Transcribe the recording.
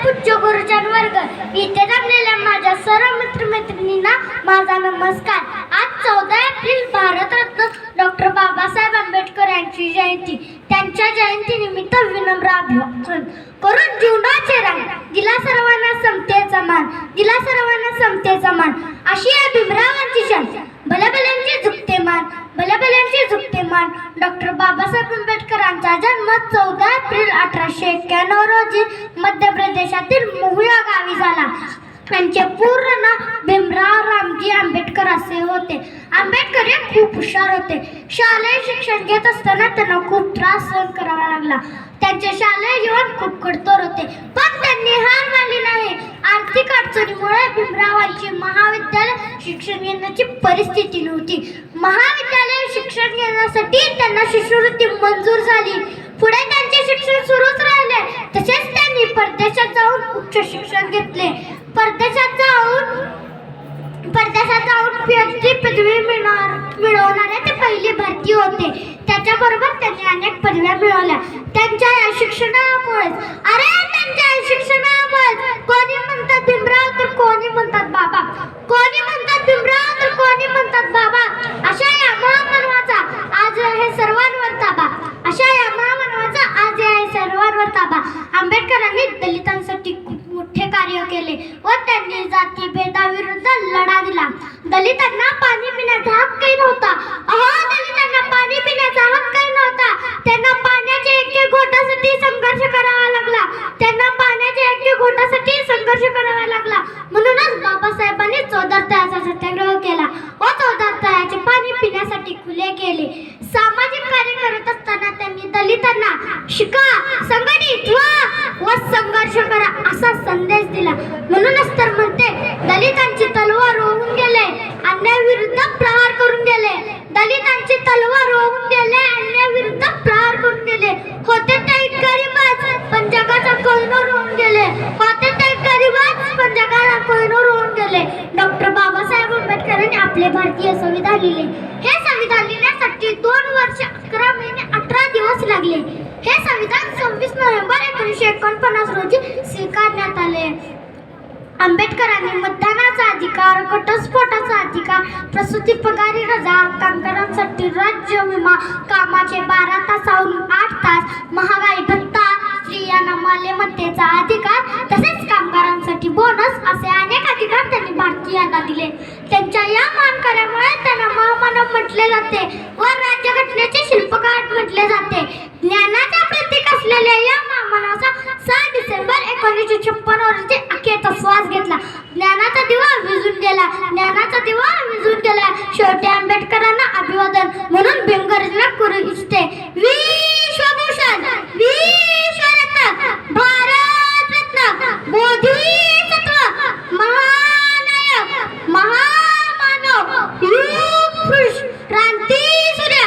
पूज्य गुरुजन वर्ग, इथे जमलेल्या माझ्या सर्व मित्रमैत्रिणींना माझा नमस्कार. आज 14 एप्रिल भारतरत्न डॉक्टर बाबासाहेब आंबेडकर यांची जयंती. त्यांच्या जयंतीनिमित्त विनम्र अभिवादन करून जीवनाचे रंग दिला सर्वांना समतेचा मान, दिला सर्वांना समतेचा मान, अशी आहे भीमरावांची शान. भल्याभल्यांची झुकते मान, भल्याभल्यांची झुकते मान. डॉक्टर बाबासाहेब आंबेडकरांचा जन्म 14 एप्रिल 1891 रोजी मध्य प्रदेशातील महू या गावी झाला. त्यांचे पूर्ण नाव भीमराव रामजी आंबेडकर असे होते. आंबेडकर हे खूप हुशार होते. शालेय शिक्षण घेत असताना त्यांना खूप त्रास सहन करावा लागला. त्यांचे शालेय जीवन खूप कठोर होते, पण त्यांनी हार मानली नाही. आर्थिक अडचणीमुळे भीमरावांची महाविद्यालय शिक्षण घेण्याची परिस्थिती नव्हती. महाविद्यालय शिक्षण घेण्यासाठी त्यांना शिष्यवृत्ती मंजूर झाली. पुढे त्यांचे शिक्षण सुरूच राहिले. तसेच त्यांनी परदेशात जाऊन उच्च शिक्षण घेतले. परदेशात जाऊन PhD पदवी मिळवणारे ते पहिले भारतीय होते. त्याच्याबरोबर त्यांनी अनेक पदव्या मिळवल्या. त्यांच्या या शिक्षणामुळे कोणी म्हणतात भीमराव तर कोणी म्हणतात बाबा, कोणी म्हणतात भीमराव तर कोणी म्हणतात बाबा. अशा या महामानवाचा आज आहे सर्वांवर ताबा, अशा या महामानवाचा आज आहे सर्वांवर ताबा. आंबेडकरांनी दलितांसाठी खूप मोठे कार्य केले व त्यांनी जाती भेदाविरुद्ध लढा दिला. दलितांना पाणी पिण्याचा हक्कही नव्हता. दलितांना पाणी पिण्याचा हक्कही नव्हता. त्यांना पाण्याच्या एक घोटासाठी संघर्ष करावा लागला. त्यांना पाण्याच्या एक घोटासाठी संघर्ष करावा लागला. म्हणूनच बाबासाहेबांनी चौदार तळ्याचा सत्याग्रह केला व चौदार तळ्याचे पाणी पिण्यासाठी खुले केले. सामाजिक कार्य करत असताना त्यांनी दलितांना शिका, संघटित व्हा व संघर्ष करा असा संदेश दिला. म्हणूनच तर म्हणते, दलितांची तलवार रोवून गेले, अन्यायाविरुद्ध प्रहार करून गेले. दलितांची तलवार रोवून गेले, अन्यायाविरुद्ध प्रहार करून गेले. होते ते गरीबच पण जगाचा कोहिनूर होऊन गेले. होते ते गरीबच पण जगाचा कोहिनूर होऊन गेले. डॉक्टर बाबासाहेब आंबेडकरांनी आपले भारतीय संविधान लिहिले. हे संविधान लिहिण्यासाठी 2 वर्ष 11 महिने 18 दिवस लागले. हे संविधान 26 नोव्हेंबर 1949 रोजी स्वीकारण्यात आले. आंबेडकरांनी मतदानाचा अधिकार, घटस्फोटाचा अधिकार, प्रसूती पगारी रजा, कामगारांसाठी राज्य विमा, कामाचे 12 तासाहून 8 तास, महागाई भत्ता, स्त्रियांना मालमत्तेचा अधिकार, तसेच कामगारांसाठी बोनस असे अनेक अधिकार त्यांनी भारतीयांना दिले. त्यांच्या या मानकार्यामुळे त्यांना महामानव म्हटले जाते व राज्यघटनेचे शिल्पकार म्हटले जाते. ज्ञानाच्या प्रतीक असलेल्या या महामानवाचा 6 डिसेंबर 1956 रोजी अखेरचा श्वास घेतला. ज्ञानाचा दिवा विझून गेला, ज्ञानाचा दिवा विझून गेला. शेवटी आंबेडकरांना अभिवादन म्हणून भीमगर्जना करू इच्छिते. विश्वभूषण, विश्वरत्न, भारतरत्न, बोधिसत्व, महानायक, महामानव, युग पुरुष, क्रांती सूर्य,